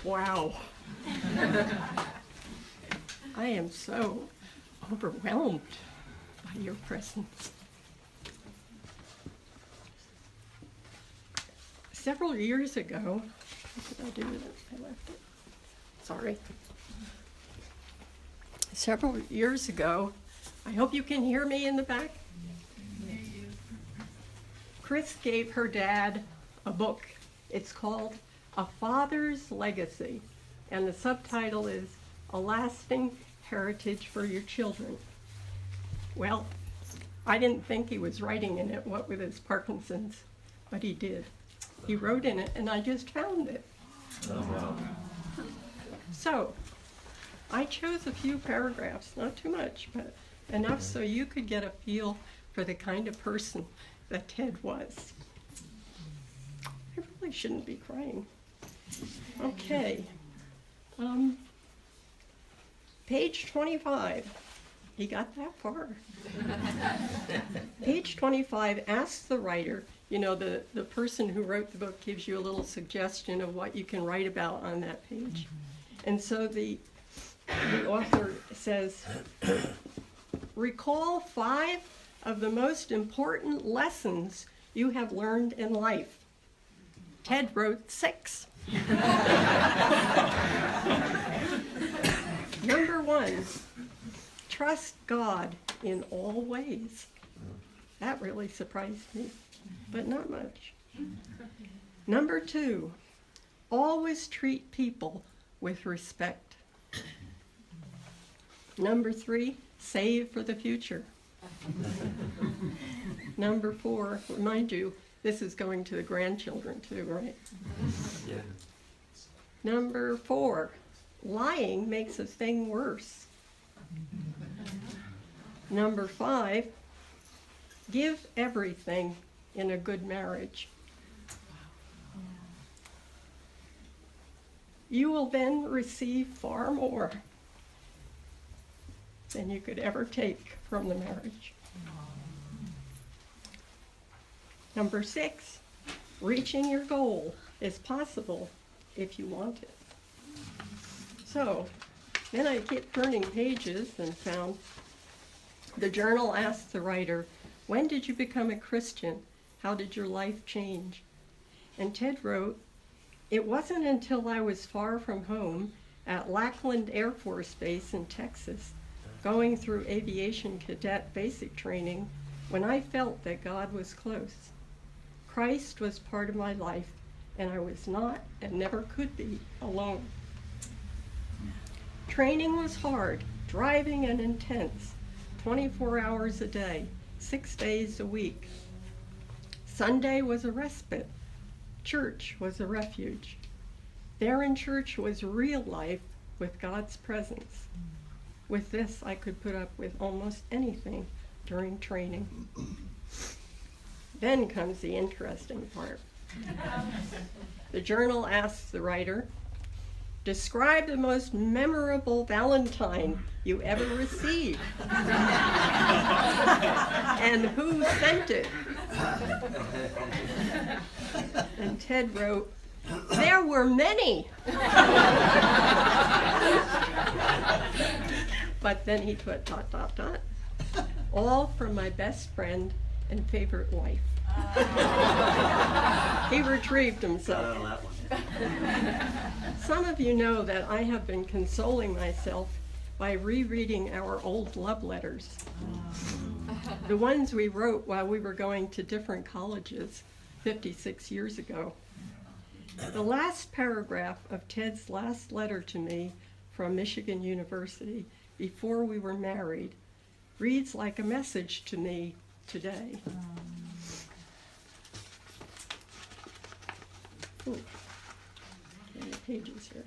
Wow. I am so overwhelmed by your presence. Several years ago, what did I do with it? I left it. Sorry. Several years ago, I hope you can hear me in the back. Chris gave her dad a book. It's called A Father's Legacy, and the subtitle is A Lasting Heritage for Your Children. Well, I didn't think he was writing in it, what with his Parkinson's, but he did. He wrote in it, and I just found it. Oh, wow. So, I chose a few paragraphs, not too much, but enough so you could get a feel for the kind of person that Ted was. I really shouldn't be crying. Okay. Page 25. He got that far. Page 25 asks the writer, you know, the person who wrote the book gives you a little suggestion of what you can write about on that page. And so the author says, recall 5 of the most important lessons you have learned in life. Ted wrote 6. Number 1, trust God in all ways. That really surprised me, but not much. Number 2, always treat people with respect. Number 3, save for the future. Number 4, remind you, this is going to the grandchildren too, right? Yeah. Number 4, lying makes a thing worse. Number 5, give everything in a good marriage. You will then receive far more than you could ever take from the marriage. Number 6, reaching your goal is possible if you want it. So, then I kept turning pages and found the journal asked the writer, when did you become a Christian? How did your life change? And Ted wrote, it wasn't until I was far from home at Lackland Air Force Base in Texas, going through aviation cadet basic training, when I felt that God was close. Christ was part of my life, and I was not and never could be alone. Training was hard, driving and intense, 24 hours a day, 6 days a week. Sunday was a respite. Church was a refuge. There in church was real life with God's presence. With this, I could put up with almost anything during training. Then comes the interesting part. The journal asks the writer, describe the most memorable Valentine you ever received. And who sent it? And Ted wrote, there were many. But then he put ... all from my best friend and favorite wife. He retrieved himself. Some of you know that I have been consoling myself by rereading our old love letters. The ones we wrote while we were going to different colleges 56 years ago. The last paragraph of Ted's last letter to me from Michigan University before we were married reads like a message to me today. Ooh, many pages here.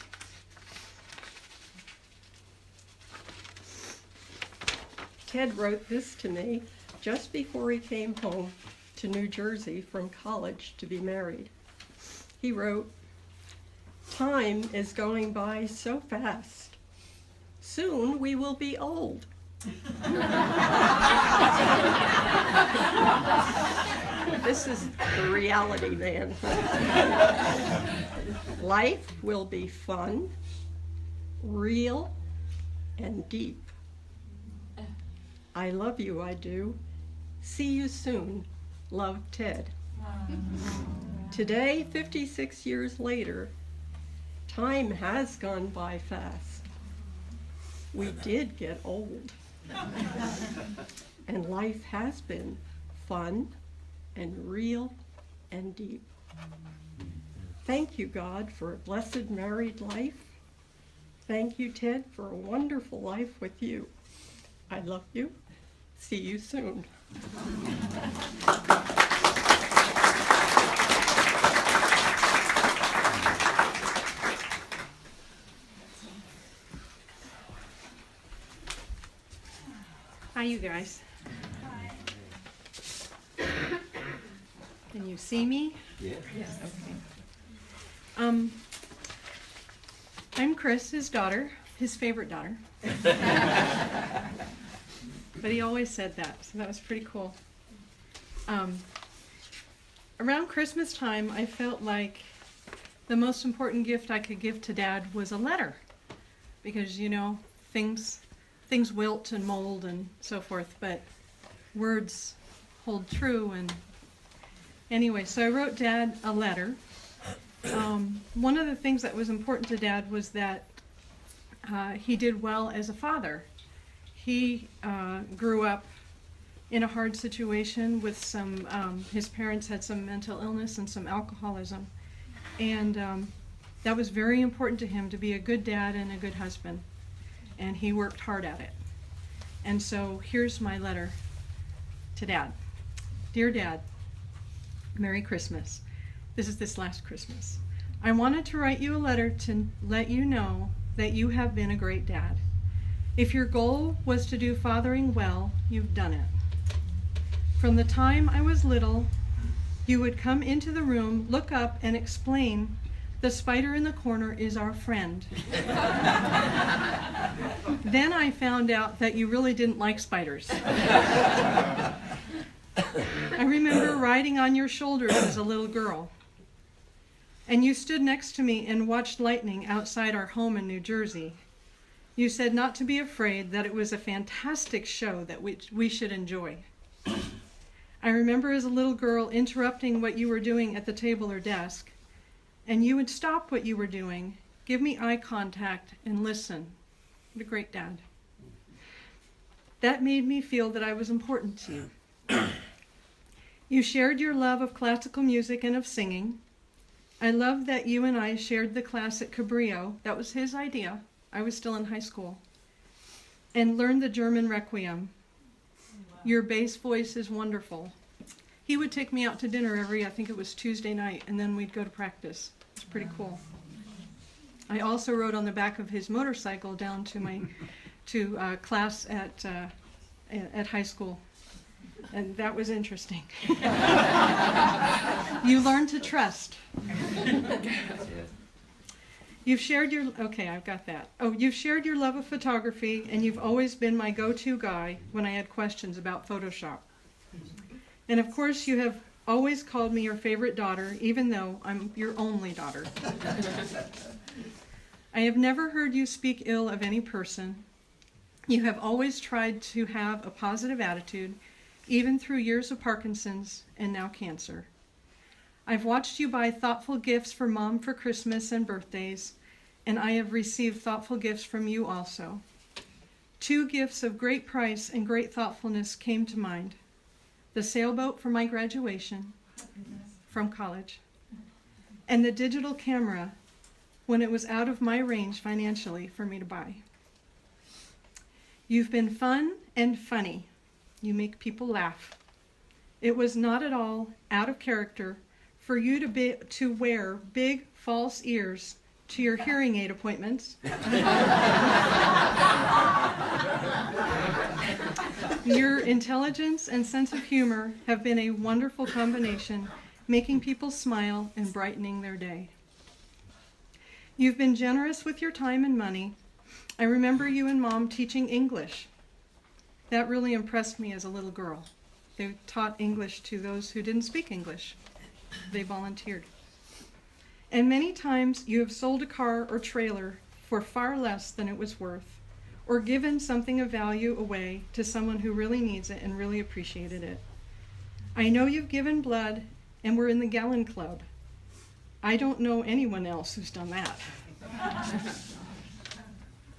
Ted wrote this to me just before he came home to New Jersey from college to be married. He wrote, time is going by so fast. Soon we will be old. This is the reality, man. Life will be fun, real, and deep. I love you, I do. See you soon. Love, Ted. Today, 56 years later, time has gone by fast. We did get old. And life has been fun and real and deep. Thank you, God, for a blessed married life. Thank you, Ted, for a wonderful life with you. I love you. See you soon. Hi, you guys. Can you see me? Yeah. Yes. Okay. I'm Chris, his daughter, his favorite daughter. But he always said that, so that was pretty cool. Around Christmas time, I felt like the most important gift I could give to Dad was a letter. Because, you know, things wilt and mold and so forth, but words hold true. And anyway, so I wrote Dad a letter. One of the things that was important to Dad was that he did well as a father. He grew up in a hard situation with some, his parents had some mental illness and some alcoholism. And that was very important to him, to be a good dad and a good husband. And he worked hard at it. And so here's my letter to Dad. Dear Dad, Merry Christmas. This is this last Christmas. I wanted to write you a letter to let you know that you have been a great dad. If your goal was to do fathering well, you've done it. From the time I was little, you would come into the room, look up, and explain, the spider in the corner is our friend. Then I found out that you really didn't like spiders. I remember riding on your shoulders as a little girl. And you stood next to me and watched lightning outside our home in New Jersey. You said not to be afraid, that it was a fantastic show that we should enjoy. I remember as a little girl interrupting what you were doing at the table or desk, and you would stop what you were doing, give me eye contact, and listen. What a great dad. That made me feel that I was important to you. You shared your love of classical music and of singing. I love that you and I shared the class at Cabrillo. That was his idea. I was still in high school. And learned the German Requiem. Your bass voice is wonderful. He would take me out to dinner I think it was Tuesday night, and then we'd go to practice. It's pretty cool. I also rode on the back of his motorcycle down to class at high school, and that was interesting. You learn to trust. You've shared your, okay, I've got that. Oh, you've shared your love of photography, and you've always been my go-to guy when I had questions about Photoshop. And of course, you have always called me your favorite daughter, even though I'm your only daughter. I have never heard you speak ill of any person. You have always tried to have a positive attitude, even through years of Parkinson's and now cancer. I've watched you buy thoughtful gifts for Mom for Christmas and birthdays, and I have received thoughtful gifts from you also. 2 gifts of great price and great thoughtfulness came to mind. The sailboat for my graduation from college, and the digital camera when it was out of my range financially for me to buy. You've been fun and funny. You make people laugh. It was not at all out of character for you to wear big false ears to your hearing aid appointments. Your intelligence and sense of humor have been a wonderful combination, making people smile and brightening their day. You've been generous with your time and money. I remember you and Mom teaching English. That really impressed me as a little girl. They taught English to those who didn't speak English. They volunteered. And many times you have sold a car or trailer for far less than it was worth, or given something of value away to someone who really needs it and really appreciated it. I know you've given blood and were in the Gallon Club. I don't know anyone else who's done that.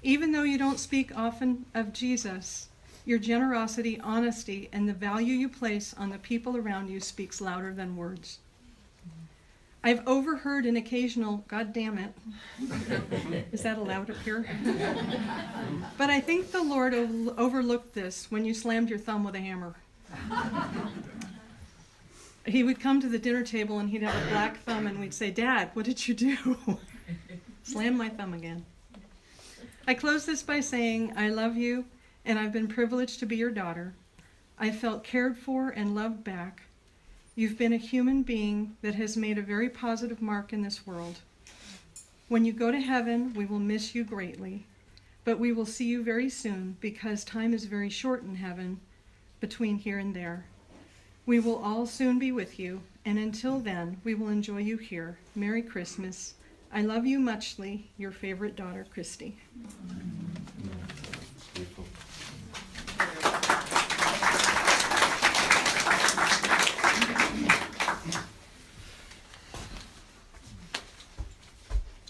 Even though you don't speak often of Jesus, your generosity, honesty, and the value you place on the people around you speaks louder than words. I've overheard an occasional, God damn it. Is that allowed up here? But I think the Lord overlooked this when you slammed your thumb with a hammer. He would come to the dinner table and he'd have a black thumb and we'd say, Dad, what did you do? Slam my thumb again. I close this by saying, I love you and I've been privileged to be your daughter. I felt cared for and loved back. You've been a human being that has made a very positive mark in this world. When you go to heaven, we will miss you greatly, but we will see you very soon because time is very short in heaven between here and there. We will all soon be with you, and until then, we will enjoy you here. Merry Christmas. I love you muchly, your favorite daughter, Christy.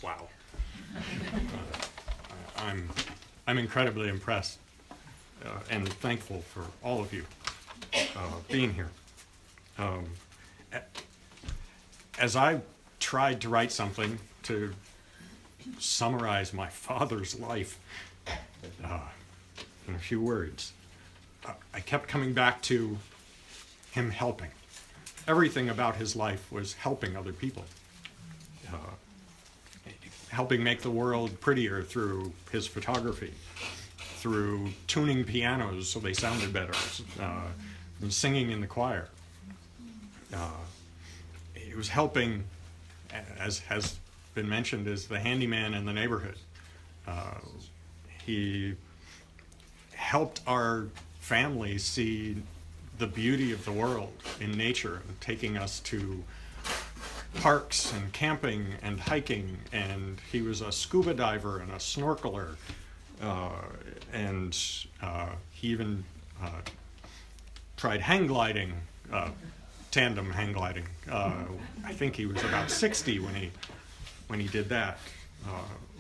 Wow. I'm incredibly impressed and thankful for all of you being here. As I tried to write something to summarize my father's life in a few words, I kept coming back to him helping. Everything about his life was helping other people. Helping make the world prettier through his photography, through tuning pianos so they sounded better, and singing in the choir. He was helping, as has been mentioned, as the handyman in the neighborhood. He helped our family see the beauty of the world in nature, and taking us to parks and camping and hiking, and he was a scuba diver and a snorkeler, and he even tried hang gliding, tandem hang gliding. I think he was about 60 when he did that.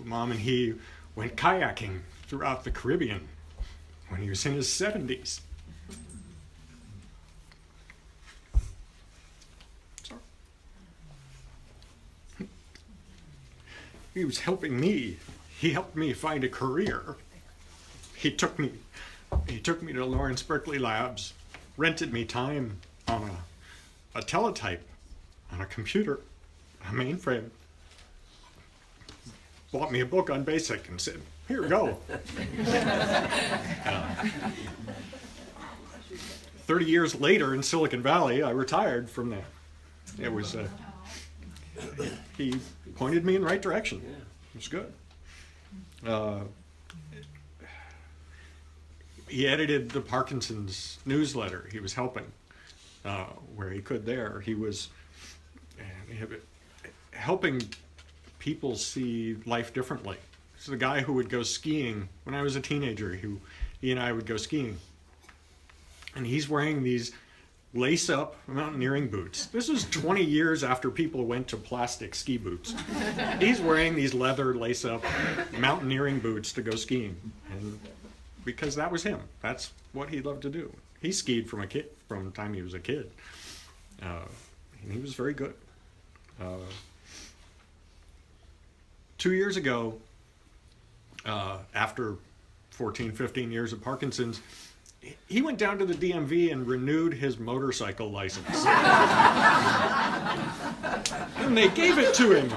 Mom and he went kayaking throughout the Caribbean when he was in his 70s. He was helping me. He helped me find a career. He took me to Lawrence Berkeley Labs, rented me time on a teletype, on a computer, a mainframe, bought me a book on BASIC and said, here, go. 30 years later in Silicon Valley, I retired from that. It was he pointed me in the right direction. It was good. He edited the Parkinson's newsletter. He was helping where he could there. He was helping people see life differently. This is the guy who would go skiing when I was a teenager. He and I would go skiing. And he's wearing these lace-up mountaineering boots. This is 20 years after people went to plastic ski boots. He's wearing these leather lace-up mountaineering boots to go skiing, and because that was him. That's what he loved to do. He skied from the time he was a kid, and he was very good. 2 years ago, after 14, 15 years of Parkinson's, he went down to the DMV and renewed his motorcycle license. And they gave it to him.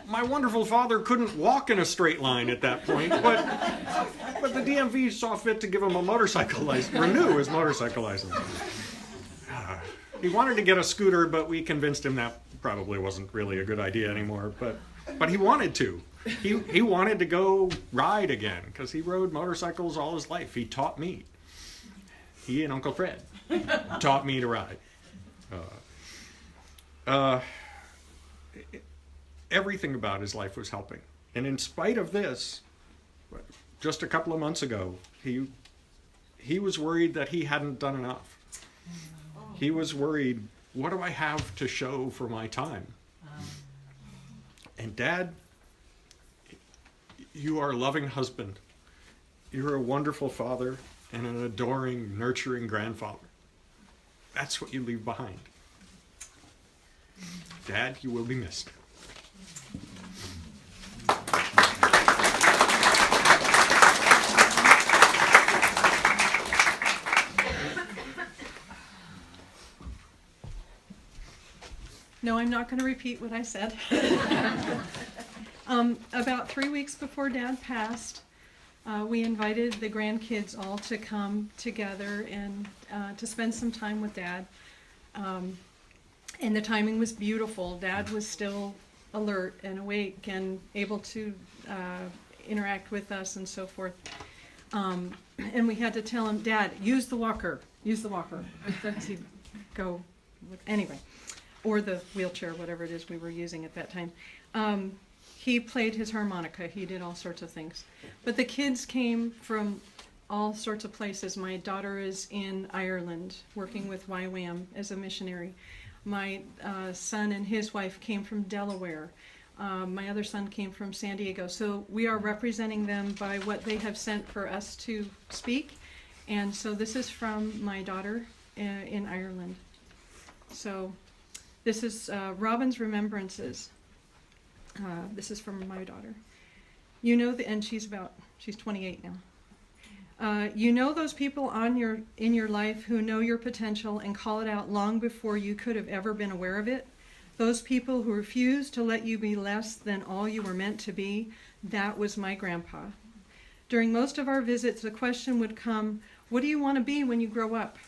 My wonderful father couldn't walk in a straight line at that point, but the DMV saw fit to give him a motorcycle license, renew his motorcycle license. He wanted to get a scooter, but we convinced him that probably wasn't really a good idea anymore, but he wanted to. He wanted to go ride again because he rode motorcycles all his life. He taught me. He and Uncle Fred. taught me to ride. Everything about his life was helping. And in spite of this, just a couple of months ago, he was worried that he hadn't done enough. He was worried, what do I have to show for my time? And Dad, you are a loving husband. You're a wonderful father and an adoring, nurturing grandfather. That's what you leave behind. Dad, you will be missed. No, I'm not going to repeat what I said. About 3 weeks before Dad passed, we invited the grandkids all to come together and to spend some time with Dad. And the timing was beautiful. Dad was still alert and awake and able to interact with us and so forth. And we had to tell him, Dad, use the walker. Use the walker. He'd go, anyway. Or the wheelchair, whatever it is we were using at that time. He played his harmonica. He did all sorts of things. But the kids came from all sorts of places. My daughter is in Ireland, working with YWAM as a missionary. My son and his wife came from Delaware. My other son came from San Diego. So we are representing them by what they have sent for us to speak. And so this is from my daughter in Ireland. So this is Robin's Remembrances. This is from my daughter. You know, and she's 28 now. You know those people in your life who know your potential and call it out long before you could have ever been aware of it? Those people who refuse to let you be less than all you were meant to be? That was my grandpa. During most of our visits, the question would come, what do you want to be when you grow up?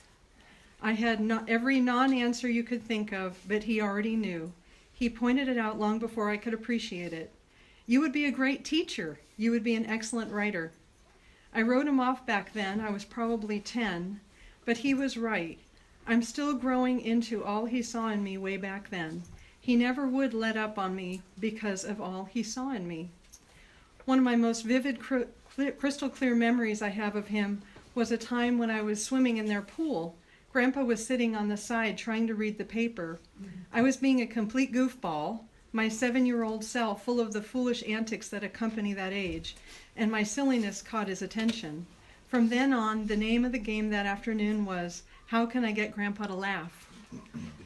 I had every non-answer you could think of, but he already knew. He pointed it out long before I could appreciate it. You would be a great teacher. You would be an excellent writer. I wrote him off back then. I was probably 10, but he was right. I'm still growing into all he saw in me way back then. He never would let up on me because of all he saw in me. One of my most vivid, crystal clear memories I have of him was a time when I was swimming in their pool. Grandpa was sitting on the side trying to read the paper. I was being a complete goofball, my 7-year-old self full of the foolish antics that accompany that age, and my silliness caught his attention. From then on, the name of the game that afternoon was, how can I get Grandpa to laugh?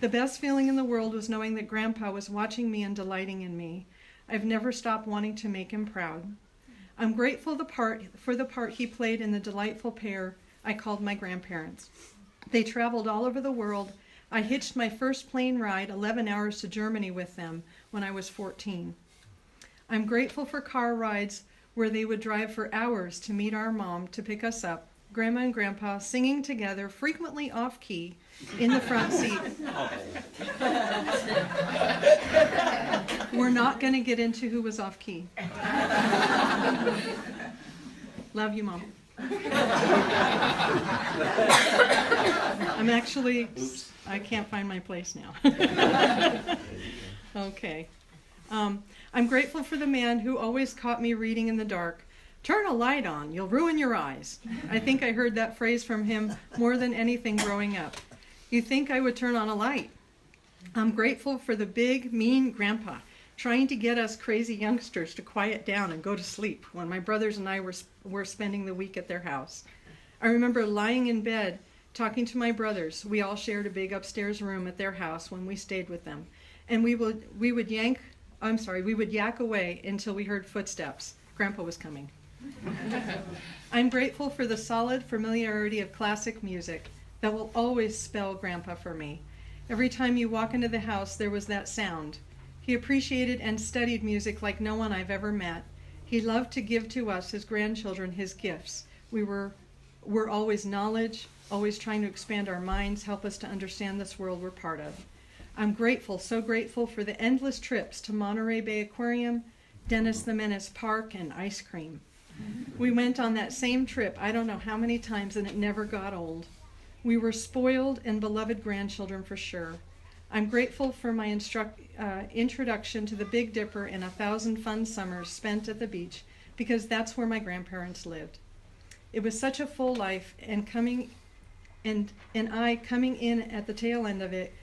The best feeling in the world was knowing that Grandpa was watching me and delighting in me. I've never stopped wanting to make him proud. I'm grateful for the part he played in the delightful pair I called my grandparents. They traveled all over the world. I hitched my first plane ride 11 hours to Germany with them when I was 14. I'm grateful for car rides where they would drive for hours to meet our mom to pick us up, Grandma and Grandpa singing together, frequently off-key, in the front seat. We're not going to get into who was off-key. Love you, Mom. I can't find my place now. Okay. I'm grateful for the man who always caught me reading in the dark. Turn a light on, you'll ruin your eyes. I think I heard that phrase from him more than anything growing up. You think I would turn on a light? I'm grateful for the big, mean grandpa trying to get us crazy youngsters to quiet down and go to sleep when my brothers and I were spending the week at their house. I remember lying in bed talking to my brothers. We all shared a big upstairs room at their house when we stayed with them. And we would yak away until we heard footsteps. Grandpa was coming. I'm grateful for the solid familiarity of classic music that will always spell Grandpa for me. Every time you walk into the house, there was that sound. He appreciated and studied music like no one I've ever met. He loved to give to us, his grandchildren, his gifts. We're always knowledge, always trying to expand our minds, help us to understand this world we're part of. I'm grateful, so grateful for the endless trips to Monterey Bay Aquarium, Dennis the Menace Park, and ice cream. We went on that same trip I don't know how many times, and it never got old. We were spoiled and beloved grandchildren for sure. I'm grateful for my introduction to the Big Dipper and 1,000 fun summers spent at the beach, because that's where my grandparents lived. It was such a full life, and I coming in at the tail end of it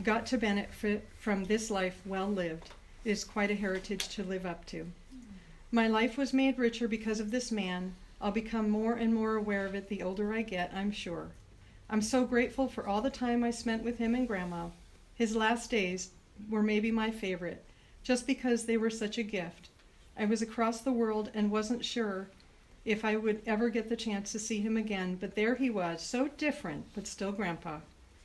got to benefit from this life well lived. It is quite a heritage to live up to. My life was made richer because of this man. I'll become more and more aware of it the older I get, I'm sure. I'm so grateful for all the time I spent with him and Grandma. His last days were maybe my favorite, just because they were such a gift. I was across the world and wasn't sure if I would ever get the chance to see him again, but there he was, so different, but still Grandpa.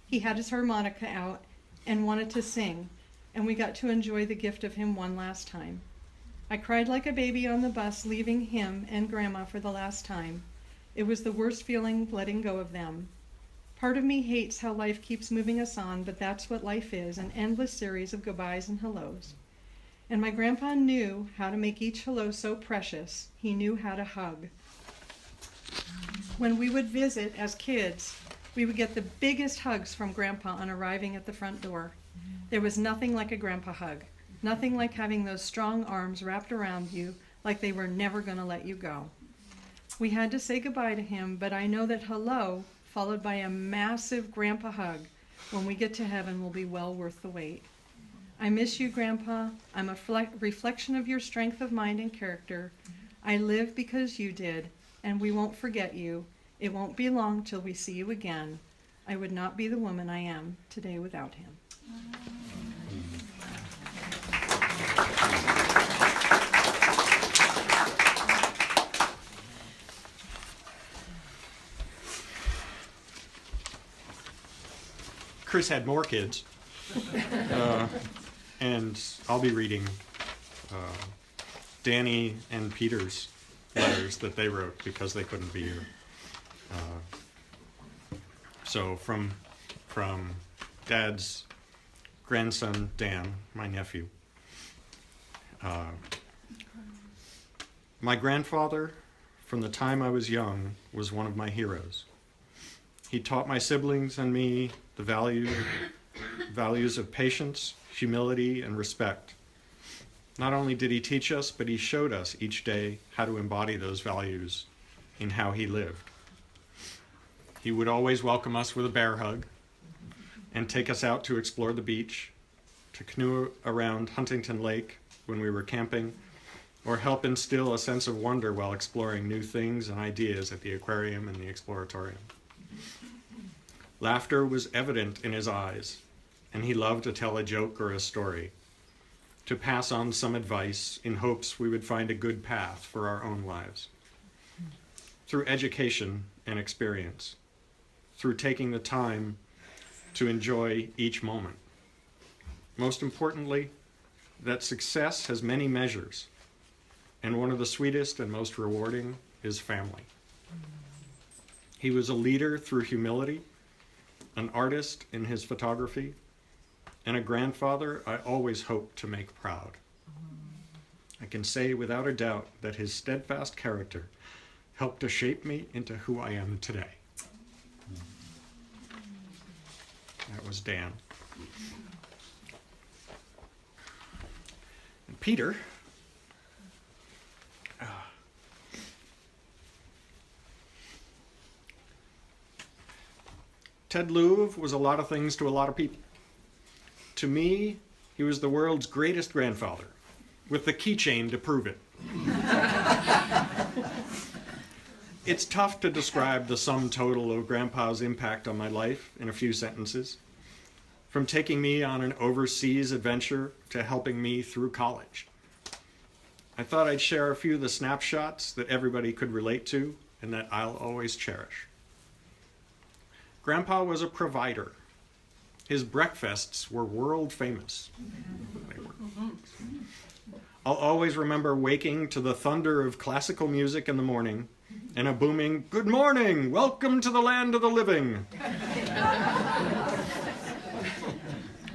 He had his harmonica out and wanted to sing, and we got to enjoy the gift of him one last time. I cried like a baby on the bus, leaving him and Grandma for the last time. It was the worst feeling, letting go of them. Part of me hates how life keeps moving us on, but that's what life is, an endless series of goodbyes and hellos. And my grandpa knew how to make each hello so precious. He knew how to hug. When we would visit as kids, we would get the biggest hugs from Grandpa on arriving at the front door. There was nothing like a grandpa hug. Nothing like having those strong arms wrapped around you like they were never going to let you go. We had to say goodbye to him, but I know that hello, followed by a massive grandpa hug, when we get to heaven will be well worth the wait. I miss you, Grandpa. I'm a reflection of your strength of mind and character. I live because you did, and we won't forget you. It won't be long till we see you again. I would not be the woman I am today without him. Chris had more kids, and I'll be reading Danny and Peter's letters that they wrote because they couldn't be here. So from Dad's grandson, Dan, my nephew. My grandfather, from the time I was young, was one of my heroes. He taught my siblings and me the values of patience, humility, and respect. Not only did he teach us, but he showed us each day how to embody those values in how he lived. He would always welcome us with a bear hug and take us out to explore the beach, to canoe around Huntington Lake when we were camping, or help instill a sense of wonder while exploring new things and ideas at the aquarium and the exploratorium. Laughter was evident in his eyes, and he loved to tell a joke or a story, to pass on some advice in hopes we would find a good path for our own lives. Through education and experience, through taking the time to enjoy each moment. Most importantly, that success has many measures, and one of the sweetest and most rewarding is family. He was a leader through humility, an artist in his photography, and a grandfather I always hoped to make proud. I can say without a doubt that his steadfast character helped to shape me into who I am today. That was Dan. And Peter, Ted Louv was a lot of things to a lot of people. To me, he was the world's greatest grandfather, with the keychain to prove it. It's tough to describe the sum total of Grandpa's impact on my life in a few sentences. From taking me on an overseas adventure to helping me through college. I thought I'd share a few of the snapshots that everybody could relate to and that I'll always cherish. Grandpa was a provider. His breakfasts were world famous. They were. I'll always remember waking to the thunder of classical music in the morning and a booming, "Good morning, welcome to the land of the living."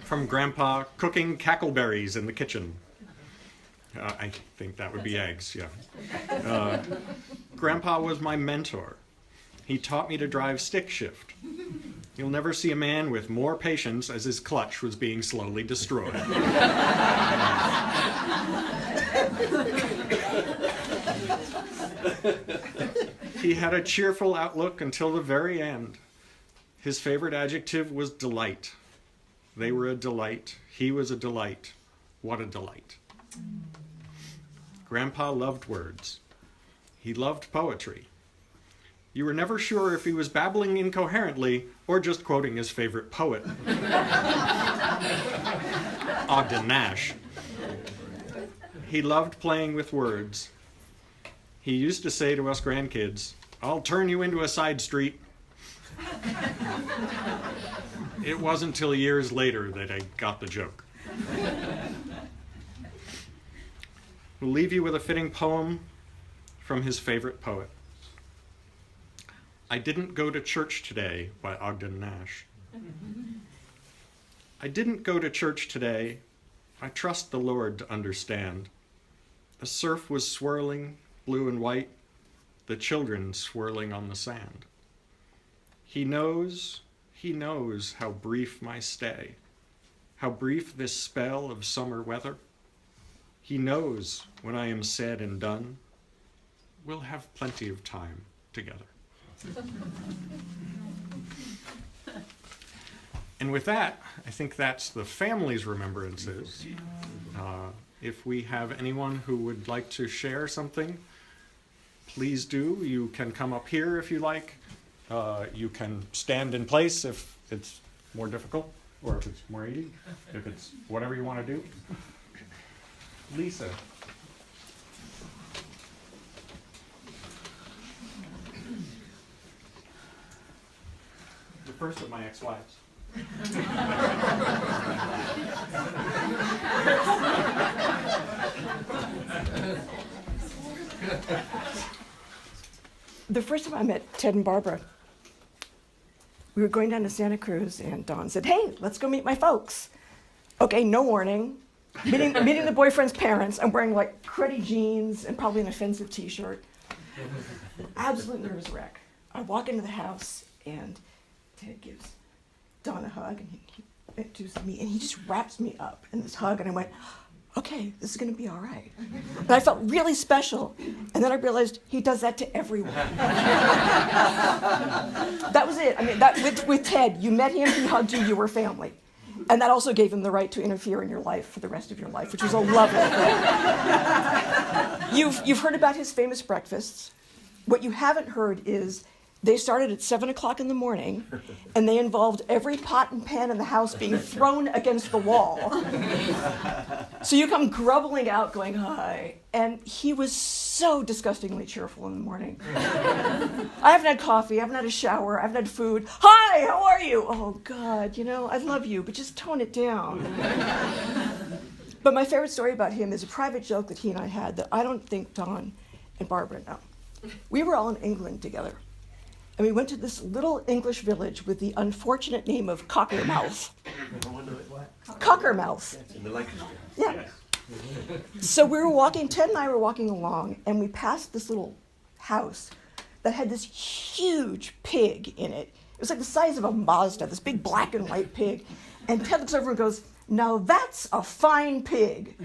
From Grandpa cooking cackleberries in the kitchen. I think that would be eggs, yeah. Grandpa was my mentor. He taught me to drive stick shift. You'll never see a man with more patience as his clutch was being slowly destroyed. He had a cheerful outlook until the very end. His favorite adjective was delight. They were a delight. He was a delight. What a delight. Grandpa loved words. He loved poetry. You were never sure if he was babbling incoherently or just quoting his favorite poet, Ogden Nash. He loved playing with words. He used to say to us grandkids, "I'll turn you into a side street." It wasn't until years later that I got the joke. We'll leave you with a fitting poem from his favorite poet. I Didn't Go to Church Today by Ogden Nash. I didn't go to church today. I trust the Lord to understand. A surf was swirling, blue and white, the children swirling on the sand. He knows how brief my stay, how brief this spell of summer weather. He knows when I am said and done, we'll have plenty of time together. And with that, I think that's the family's remembrances. If we have anyone who would like to share something, please do. You can come up here if you like. You can stand in place if it's more difficult, or if it's more easy, if it's whatever you want to do. Lisa. The first of my ex-wives. The first time I met Ted and Barbara, we were going down to Santa Cruz, and Dawn said, "Hey, let's go meet my folks." Okay, no warning. Meeting the boyfriend's parents. I'm wearing like cruddy jeans and probably an offensive t-shirt. Absolute nervous wreck. I walk into the house, and Ted gives Dawn a hug, and he introduces me, and he just wraps me up in this hug, and I went, okay, this is going to be all right. But I felt really special, and then I realized he does that to everyone. That was it. I mean, with Ted, you met him, he hugged you, you were family. And that also gave him the right to interfere in your life for the rest of your life, which was a lovely thing. You've heard about his famous breakfasts. What you haven't heard is they started at 7 o'clock in the morning, and they involved every pot and pan in the house being thrown against the wall. So you come grubbling out going, hi. And he was so disgustingly cheerful in the morning. I haven't had coffee, I haven't had a shower, I haven't had food. Hi, how are you? Oh, God, I love you, but just tone it down. But my favorite story about him is a private joke that he and I had that I don't think Dawn and Barbara know. We were all in England together. And we went to this little English village with the unfortunate name of Cockermouth. Cockermouth. Yeah. So we were walking, Ted and I were walking along, and we passed this little house that had this huge pig in it. It was like the size of a Mazda, this big black and white pig. And Ted looks over and goes, "Now that's a fine pig."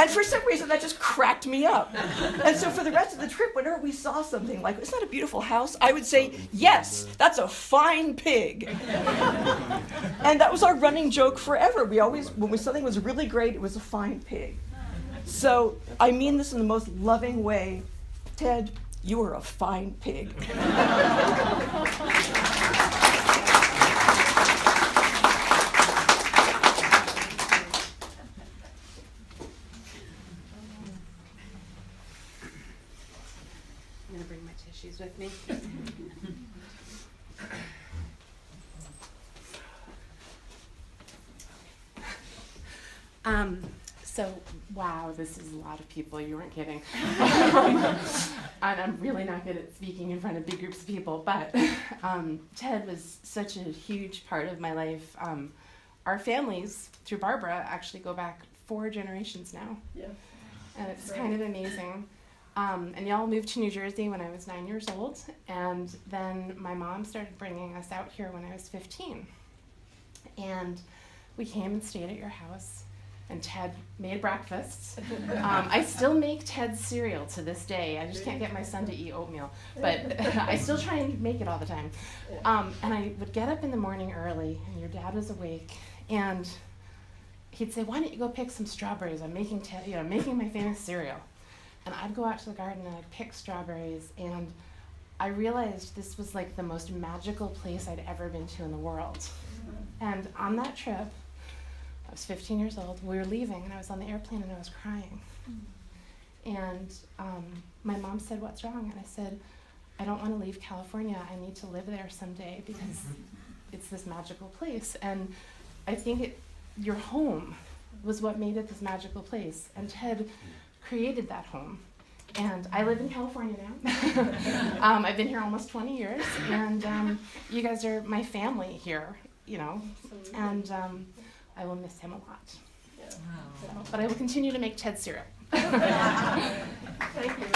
And for some reason, that just cracked me up. And so for the rest of the trip, whenever we saw something like, "Isn't that a beautiful house?" I would say, "Yes, that's a fine pig." And that was our running joke forever. We always, when something was really great, it was a fine pig. So I mean this in the most loving way. Ted, you are a fine pig. With me. So, wow, this is a lot of people. You weren't kidding. And I'm really not good at speaking in front of big groups of people, but Ted was such a huge part of my life. Our families, through Barbara, actually go back 4 generations now. Yeah. And it's kind of amazing. And y'all moved to New Jersey when I was 9 years old, and then my mom started bringing us out here when I was 15. And we came and stayed at your house, and Ted made breakfast. I still make Ted's cereal to this day. I just can't get my son to eat oatmeal, but I still try and make it all the time. And I would get up in the morning early, and your dad was awake, and he'd say, "Why don't you go pick some strawberries? I'm making making my famous cereal." And I'd go out to the garden and I'd pick strawberries, and I realized this was like the most magical place I'd ever been to in the world. And on that trip, I was 15 years old, we were leaving, and I was on the airplane and I was crying. And my mom said, "What's wrong?" And I said, "I don't want to leave California. I need to live there someday because it's this magical place." And I think your home was what made it this magical place. And Ted created that home. And I live in California now. I've been here almost 20 years, and you guys are my family here, and I will miss him a lot. Yeah. But I will continue to make Ted cereal. Thank you.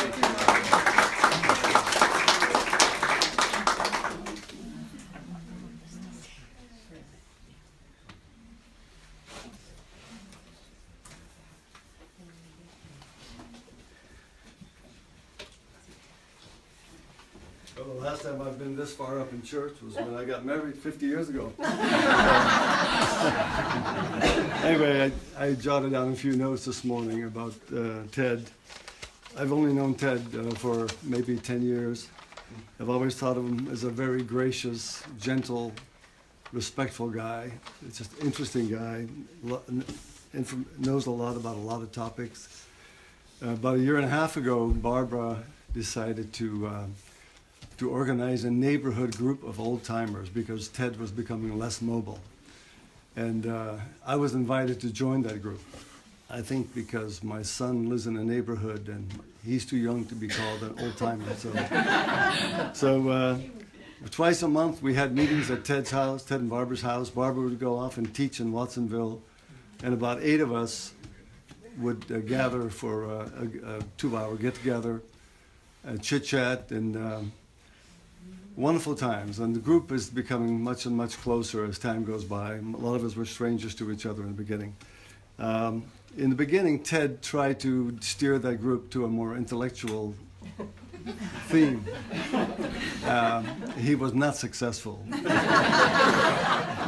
Well, the last time I've been this far up in church was when I got married 50 years ago. Anyway, I jotted down a few notes this morning about Ted. I've only known Ted for maybe 10 years. I've always thought of him as a very gracious, gentle, respectful guy. It's just an interesting guy, knows a lot about a lot of topics. About a year and a half ago, Barbara decided to organize a neighborhood group of old-timers because Ted was becoming less mobile. And I was invited to join that group. I think because my son lives in a neighborhood and he's too young to be called an old-timer. So twice a month we had meetings at Ted's house, Ted and Barbara's house. Barbara would go off and teach in Watsonville, and about 8 of us would gather for a 2-hour get-together, chit-chat, and wonderful times. And the group is becoming much and much closer as time goes by. A lot of us were strangers to each other in the beginning. In the beginning, Ted tried to steer that group to a more intellectual theme. He was not successful.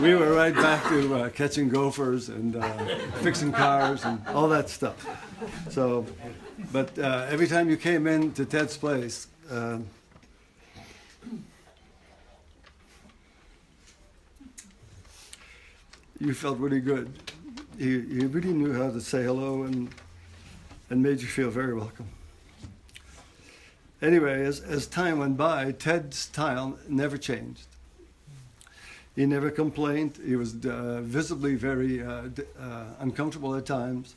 We were right back to catching gophers and fixing cars and all that stuff. So, but every time you came in to Ted's place, you felt really good. He really knew how to say hello and made you feel very welcome. Anyway, as time went by, Ted's style never changed. He never complained. He was visibly very uncomfortable at times,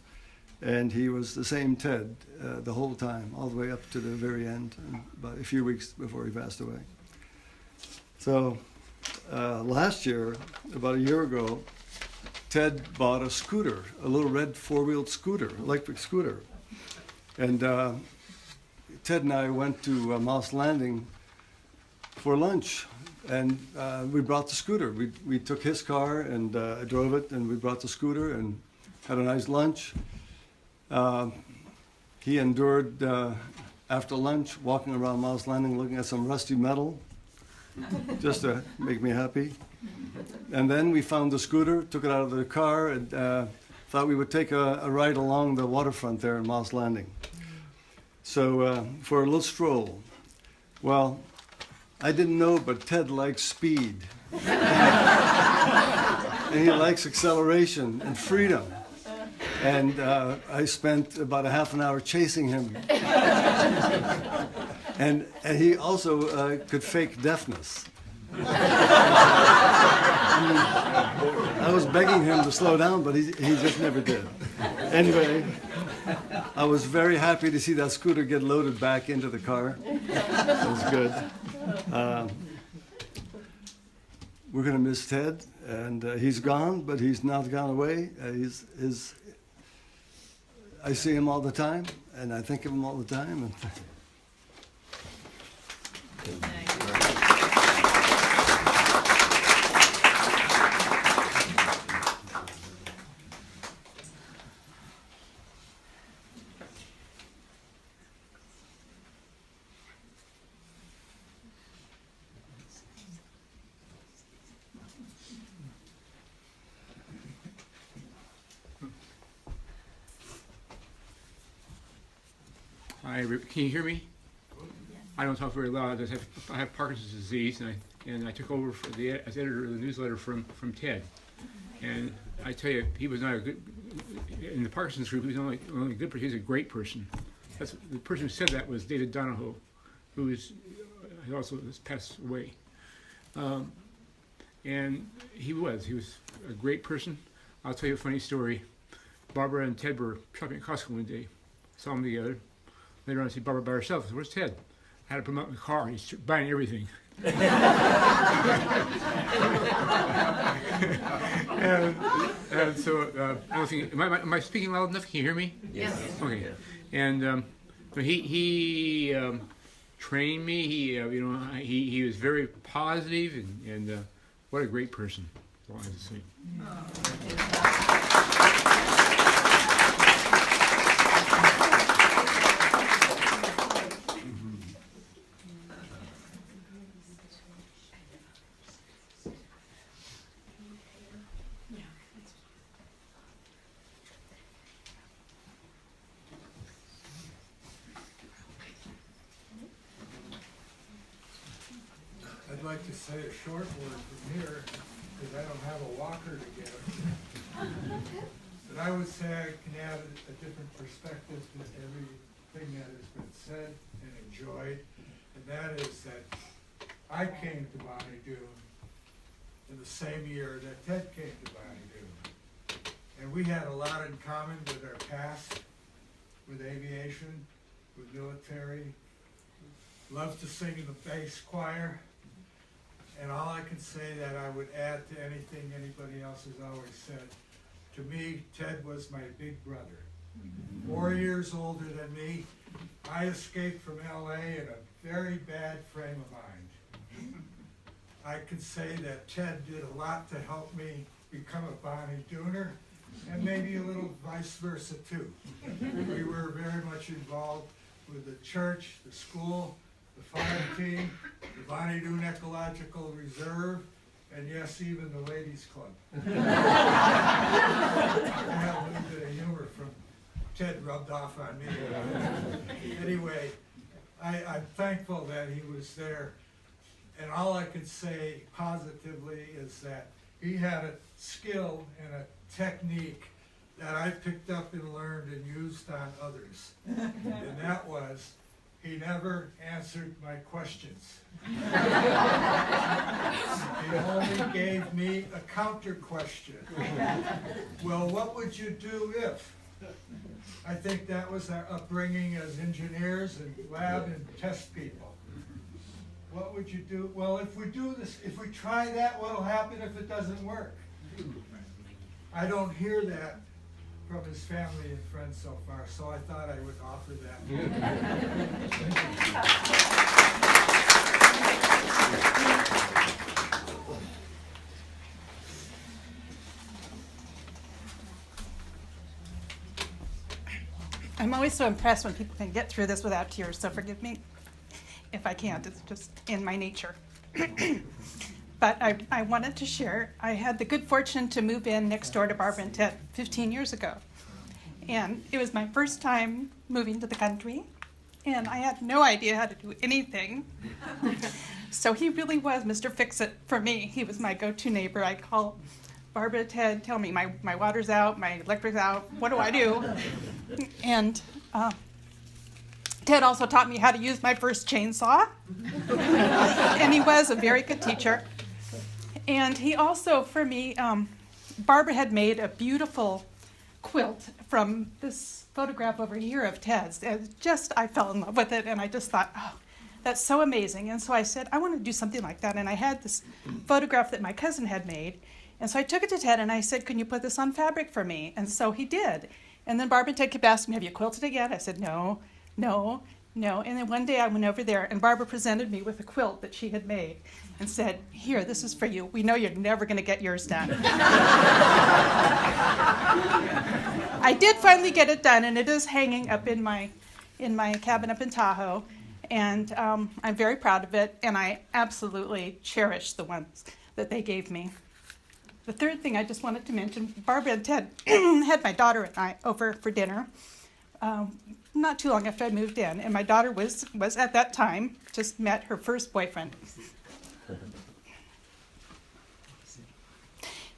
and he was the same Ted the whole time, all the way up to the very end, about a few weeks before he passed away. So last year, about a year ago, Ted bought a scooter, a little red 4-wheeled scooter, electric scooter. And Ted and I went to Moss Landing for lunch, and we brought the scooter. We took his car and drove it, and we brought the scooter and had a nice lunch. He endured, after lunch, walking around Moss Landing looking at some rusty metal, just to make me happy. And then we found the scooter, took it out of the car, and thought we would take a ride along the waterfront there in Moss Landing. So for a little stroll. Well, I didn't know, but Ted likes speed. And he likes acceleration and freedom. And I spent about a half an hour chasing him. And he also could fake deafness. I was begging him to slow down, but he just never did. Anyway, I was very happy to see that scooter get loaded back into the car. It was good. We're going to miss Ted, and he's gone, but he's not gone away. I see him all the time, and I think of him all the time. And Can you hear me? I don't talk very loud. I have Parkinson's disease, and I took over as editor of the newsletter from Ted. And I tell you, he was not a good, in the Parkinson's group, he was only a good person, he was a great person. The person who said that was David Donahoe, who also passed away. And he was a great person. I'll tell you a funny story. Barbara and Ted were shopping at Costco one day, saw them together. Later on, I see Barbara by herself. I said, "Where's Ted?" I had to put him out in the car. He's buying everything. and so, I don't think, am I speaking loud enough? Can you hear me? Yes. Okay. And he trained me. He was very positive, and what a great person. That's all I have to say. I'd like to say a short word from here, because I don't have a walker to get it. But I would say I can add a different perspective to everything that has been said and enjoyed, and that is that I came to Bonnie Doon in the same year that Ted came to Bonnie Doon. And we had a lot in common with our past, with aviation, with military, loved to sing in the bass choir. And all I can say that I would add to anything anybody else has always said, to me, Ted was my big brother. 4 years older than me. I escaped from LA in a very bad frame of mind. I can say that Ted did a lot to help me become a Bonnie Dooner, and maybe a little vice versa too. We were very much involved with the church, the school, the fire team, the Bonnie Doon Ecological Reserve, and yes, even the ladies' club. I have a little bit of humor from Ted rubbed off on me. Anyway, I'm thankful that he was there, and all I can say positively is that he had a skill and a technique that I picked up and learned and used on others, and that was, he never answered my questions. He only gave me a counter question. Well, what would you do if? I think that was our upbringing as engineers and lab and test people. What would you do? Well, if we do this, if we try that, what'll happen if it doesn't work? I don't hear that from his family and friends so far, so I thought I would offer that. I'm always so impressed when people can get through this without tears, so forgive me if I can't. It's just in my nature. But I wanted to share, I had the good fortune to move in next door to Barbara and Ted 15 years ago. And it was my first time moving to the country, and I had no idea how to do anything. So he really was Mr. Fix-It for me. He was my go-to neighbor. I'd call Barbara, Ted, tell me my water's out, my electric's out, what do I do? And Ted also taught me how to use my first chainsaw, and he was a very good teacher. And he also, for me, Barbara had made a beautiful quilt from this photograph over here of Ted's. And I fell in love with it, and I just thought, oh, that's so amazing. And so I said, I want to do something like that. And I had this photograph that my cousin had made. And so I took it to Ted, and I said, can you put this on fabric for me? And so he did. And then Barbara and Ted kept asking me, have you quilted it yet? I said, no, no, no. And then one day I went over there and Barbara presented me with a quilt that she had made and said, here, this is for you. We know you're never going to get yours done. I did finally get it done, and it is hanging up in my cabin up in Tahoe. And I'm very proud of it, and I absolutely cherish the ones that they gave me. The third thing I just wanted to mention, Barbara and Ted had my daughter and I over for dinner not too long after I moved in, and my daughter was at that time just met her first boyfriend.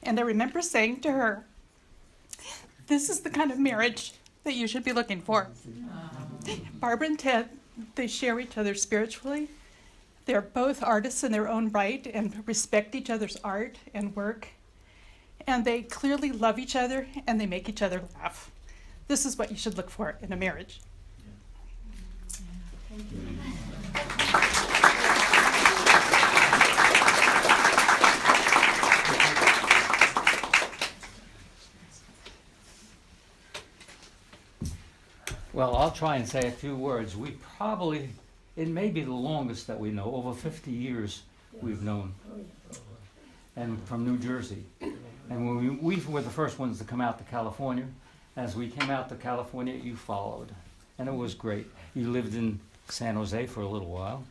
And I remember saying to her, this is the kind of marriage that you should be looking for. Barbara and Ted, they share each other spiritually. They're both artists in their own right and respect each other's art and work. And they clearly love each other and they make each other laugh. This is what you should look for in a marriage. Thank you. Well, I'll try and say a few words. We probably, it may be the longest that we know, over 50 years we've known, and from New Jersey. And when we were the first ones to come out to California. As we came out to California, you followed, and it was great. You lived in San Jose for a little while,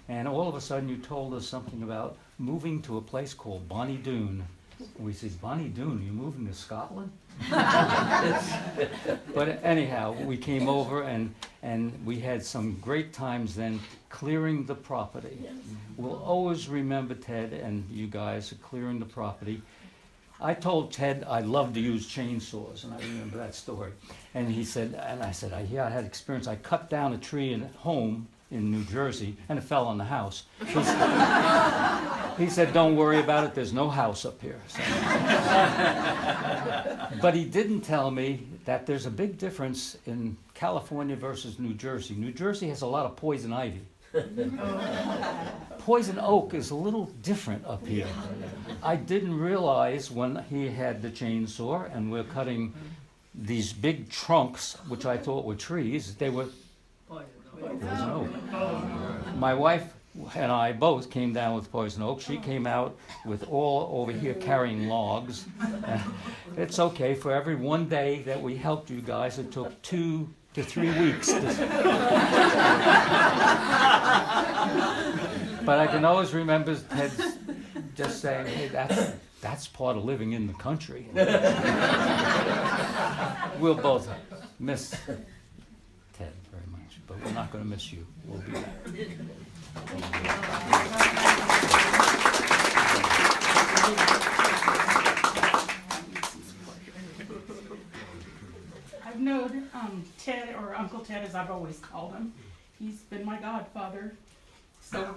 and all of a sudden you told us something about moving to a place called Bonnie Doon. And we said, Bonnie Doon, you moving to Scotland? But anyhow, we came over and we had some great times then clearing the property. Yes. We'll always remember Ted and you guys clearing the property. I told Ted I love to use chainsaws, and I remember that story. And he said, and I said, yeah, I had experience. I cut down a tree at home in New Jersey, and it fell on the house. He said, don't worry about it, there's no house up here. So. But he didn't tell me that there's a big difference in California versus New Jersey. New Jersey has a lot of poison ivy. Poison oak is a little different up here. I didn't realize when he had the chainsaw and we're cutting these big trunks, which I thought were trees, they were poison oak. My wife and I both came down with poison oak. She came out with all over here carrying logs. It's okay. For every one day that we helped you guys, it took 2 to 3 weeks. But I can always remember Ted just saying, hey, that's part of living in the country. We'll both miss Ted very much, but we're not going to miss you. We'll be back. I've known Ted, or Uncle Ted as I've always called him. He's been my godfather. So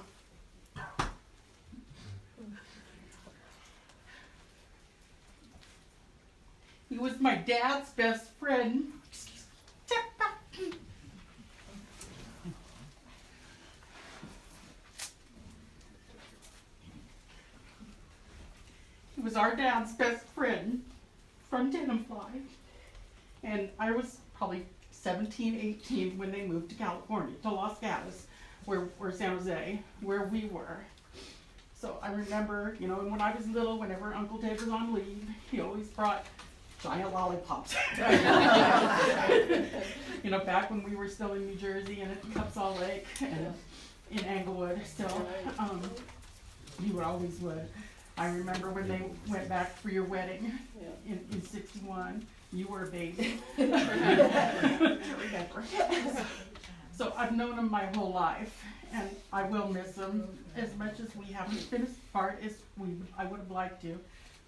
he was my dad's best friend. He was our dad's best friend from Denhamfly. And I was probably 17, 18 when they moved to California, to Los Gatos, where San Jose, where we were. So I remember, you know, when I was little, whenever Uncle Ted was on leave, he always brought giant lollipops. You know, back when we were still in New Jersey and at Cupsaw Lake and in Englewood still, he would. I remember when they went back for your wedding in 61. You were a baby. I remember. So I've known him my whole life, and I will miss him as much as we haven't finished part as I would have liked to,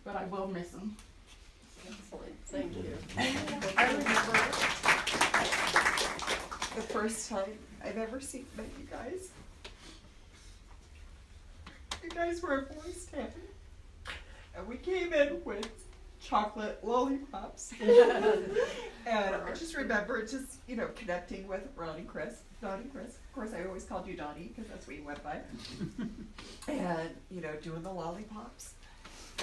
but I will miss him. Excellent, thank you. I remember the first time I've ever met you guys. You guys were at Boys Town, and we came in with chocolate lollipops. And I just remember connecting with Ron and Chris. Don and Chris. Of course, I always called you Donnie because that's what you went by. And, doing the lollipops.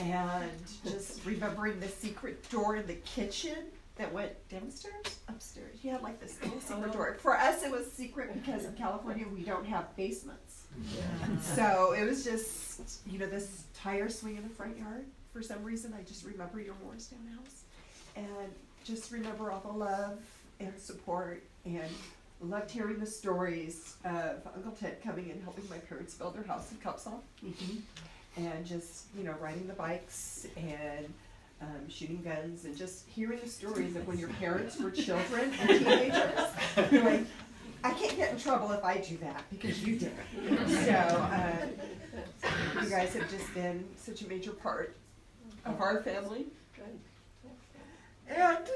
And just remembering the secret door in the kitchen that went downstairs, upstairs. You had like this little secret door. For us, it was secret because in California we don't have basements. So it was just, you know, this tire swing in the front yard. For some reason, I just remember your Morristown house, and just remember all the love and support, and loved hearing the stories of Uncle Ted coming and helping my parents build their house in Cupsall, and just, you know, riding the bikes and shooting guns, and just hearing the stories of when your parents were children and teenagers. You're like, I can't get in trouble if I do that because you did. So you guys have just been such a major part of our family. And as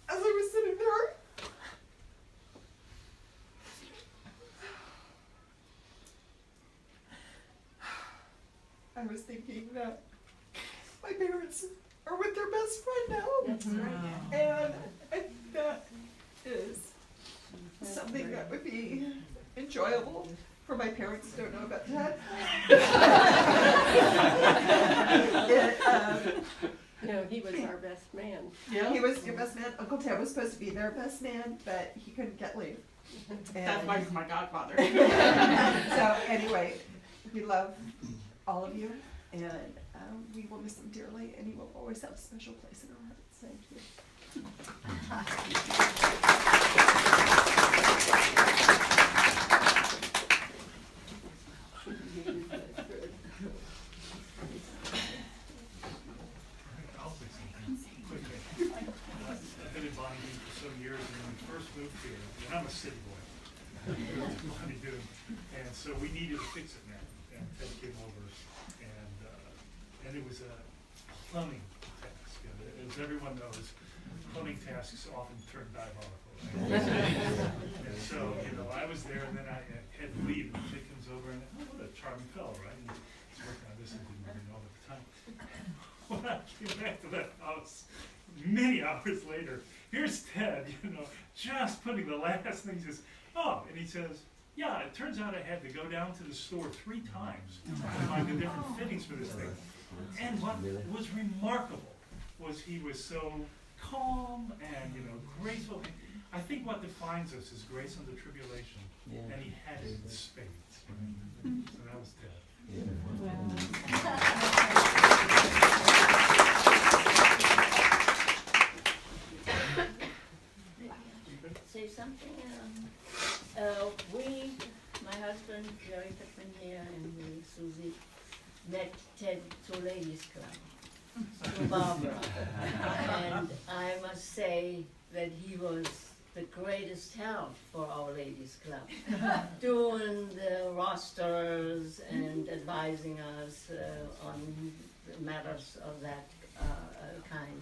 I was sitting there, I was thinking that my parents are with their best friend now. That's right. And I think that is something that would be enjoyable for my parents who don't know about that. No, he was our best man. Yeah. He was your best man. Uncle Ted was supposed to be their best man, but he couldn't get leave. That's why he's my godfather. So anyway, we love all of you, and we will miss him dearly, and he will always have a special place in our hearts. Thank you. I'll say something quickly. I've been in Bonnie Doon for some years, and when we first moved here, and I'm a city boy, Bonnie Doon, and so we needed to fix it now. And Ted came over, and it was a plumbing task. And as everyone knows, plumbing tasks often turn diabolical. Right? And so, you know, I was there, and then I had to leave, and Ted comes over, and oh, what a charming fellow, right? And he's working on this and didn't really know at the time. When I came back to that house, many hours later, here's Ted, you know, just putting the last thing. He says, oh, and he says, yeah, it turns out I had to go down to the store 3 times to find the different fittings for this thing. And what was remarkable was he was so calm and, you know, graceful. I think what defines us is grace under tribulation, and he had it in spades. Right? So that was Ted. Say something. My husband, Jerry Pittman here, and me, Susie, met Ted to Ladies Club, to Barbara. And I must say that he was the greatest help for our Ladies Club, doing the rosters and advising us on matters of that kind.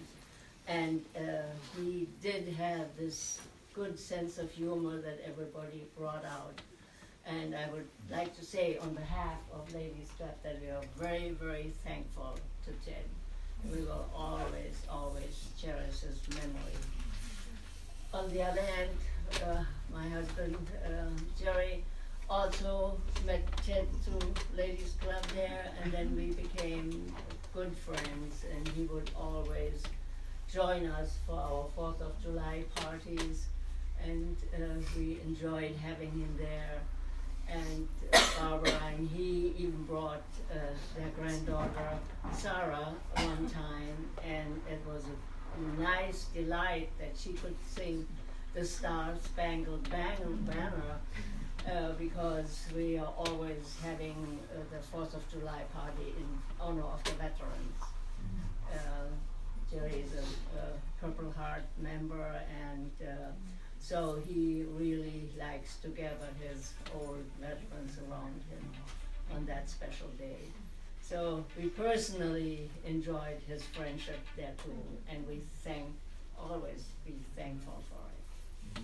And he did have this good sense of humor that everybody brought out. And I would like to say on behalf of Ladies Club that we are very, very thankful to Ted. We will always, always cherish his memory. On the other hand, my husband, Jerry, also met Ted to Ladies Club there, and then we became good friends, and he would always join us for our 4th of July parties, and we enjoyed having him there. And Barbara and he even brought their granddaughter Sarah one time, and it was a nice delight that she could sing the Star Spangled Banner because we are always having the 4th of July party in honor of the veterans. Jerry is a Purple Heart member, and so he really likes to gather his old veterans around him on that special day. So we personally enjoyed his friendship there too, and we always be thankful for it.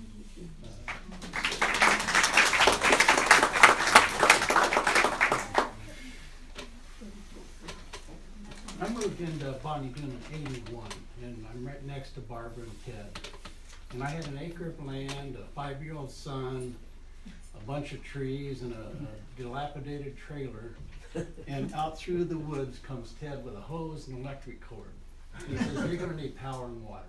I moved into Bonnie Doon in '81, and I'm right next to Barbara and Ted. And I had an acre of land, a 5-year-old son, a bunch of trees, and a dilapidated trailer. And out through the woods comes Ted with a hose and electric cord. He says, you're gonna need power and water.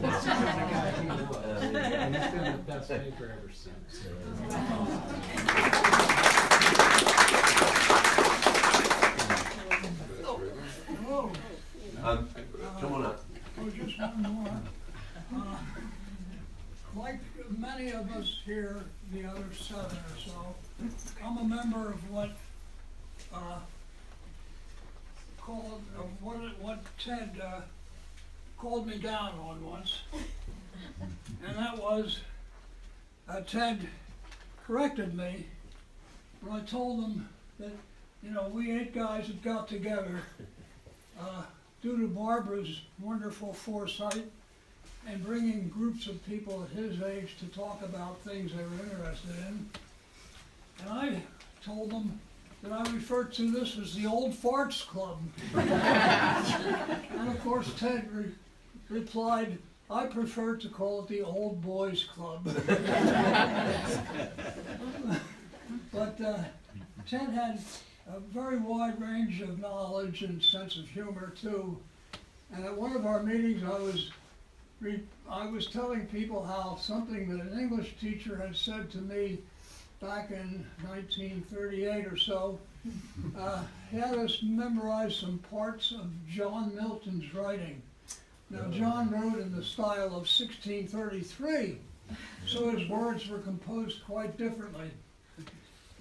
That's the kind of guy he was. And he's been the best maker ever since. Come on up. Oh, just one more. Like many of us here, the other 7 or so, I'm a member of what Ted called me down on once, and that was Ted corrected me when I told him that, you know, we 8 guys had got together due to Barbara's wonderful foresight and bringing groups of people at his age to talk about things they were interested in. And I told them that I referred to this as the Old Farts Club. And of course Ted replied, I prefer to call it the Old Boys Club. But Ted had a very wide range of knowledge and sense of humor too. And at one of our meetings I was telling people how something that an English teacher had said to me back in 1938 or so. He had us memorize some parts of John Milton's writing. Now John wrote in the style of 1633, so his words were composed quite differently.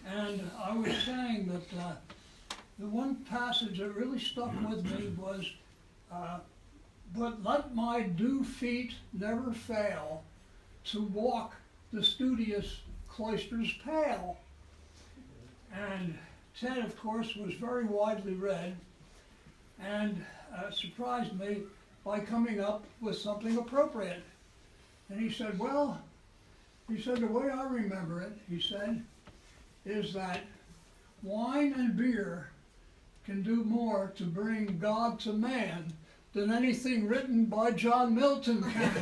And I was saying that the one passage that really stuck with me was, but let my dew feet never fail to walk the studious cloisters pale. And Ted, of course, was very widely read and surprised me by coming up with something appropriate. And he said, well, he said, the way I remember it, he said, is that wine and beer can do more to bring God to man than anything written by John Milton can.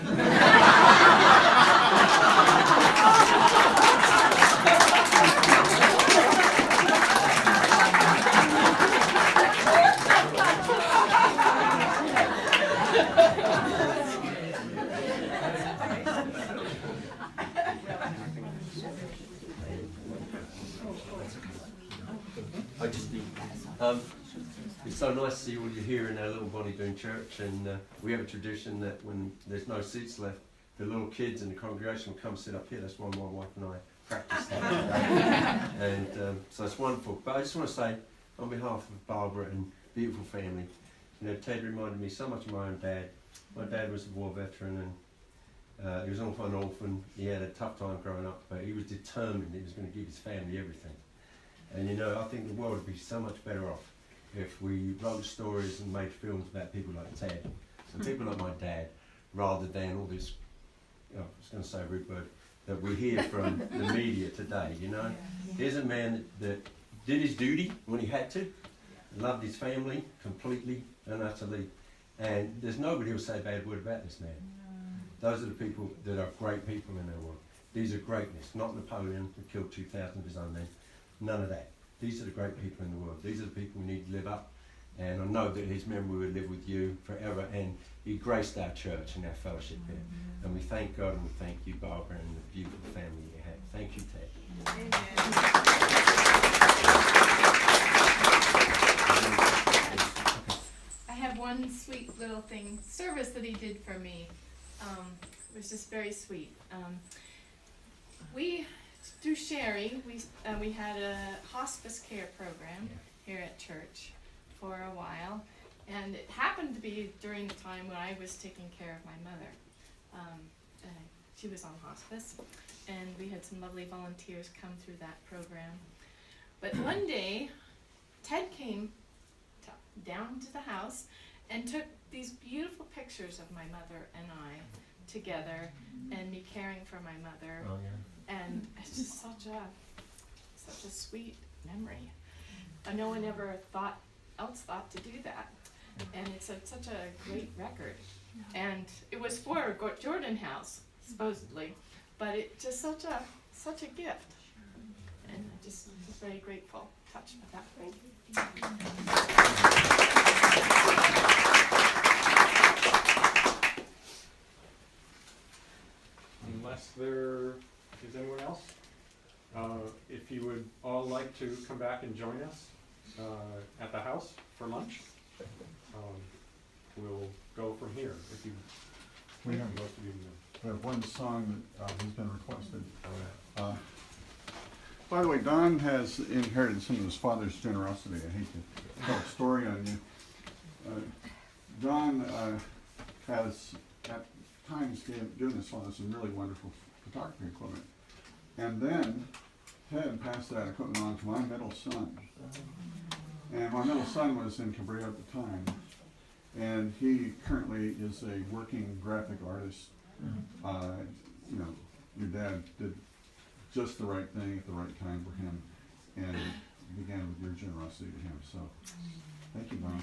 It's so nice to see all you here in our little Bonnie Doon church, and we have a tradition that when there's no seats left, the little kids in the congregation will come sit up here. That's why my wife and I practice that. And so it's wonderful. But I just want to say, on behalf of Barbara and beautiful family, you know, Ted reminded me so much of my own dad. My dad was a war veteran, and he was an orphan. He had a tough time growing up, but he was determined he was going to give his family everything. And you know, I think the world would be so much better off if we wrote stories and made films about people like Ted and people like my dad, rather than all this, I was going to say a rude word, that we hear from the media today, you know. Here's a man that did his duty when he had to, loved his family completely and utterly, and there's nobody who'll say a bad word about this man. Those are the people that are great people in our world. These are greatness, not Napoleon who killed 2,000 of his own men, none of that. These are the great people in the world. These are the people we need to live up. And I know that his memory will live with you forever. And he graced our church and our fellowship here. And we thank God and we thank you, Barbara, and the beautiful family you have. Thank you, Ted. I have one sweet little thing, service that he did for me. It was just very sweet. Through Sherry, we had a hospice care program here at church for a while, and it happened to be during the time when I was taking care of my mother. She was on hospice, and we had some lovely volunteers come through that program. But one day, Ted came down to the house and took these beautiful pictures of my mother and I together, and me caring for my mother. Oh, yeah. And it's just such a sweet memory. No one ever thought to do that, and it's such a great record. And it was for Jordan House, supposedly, but it's just such a gift, and I just was very grateful, touched by that. unless there is anyone else. If you would all like to come back and join us at the house for lunch, we'll go from here. If you, we have, most of you know. we have one song that has been requested. By the way, Don has inherited some of his father's generosity. I hate to tell a story on you. Don has at times given his father some really wonderful photography equipment. And then Ted passed that equipment on to my middle son. And my middle son was in Cabrera at the time. And he currently is a working graphic artist. You know, your dad did just the right thing at the right time for him, and it began with your generosity to him. So, thank you, Mom.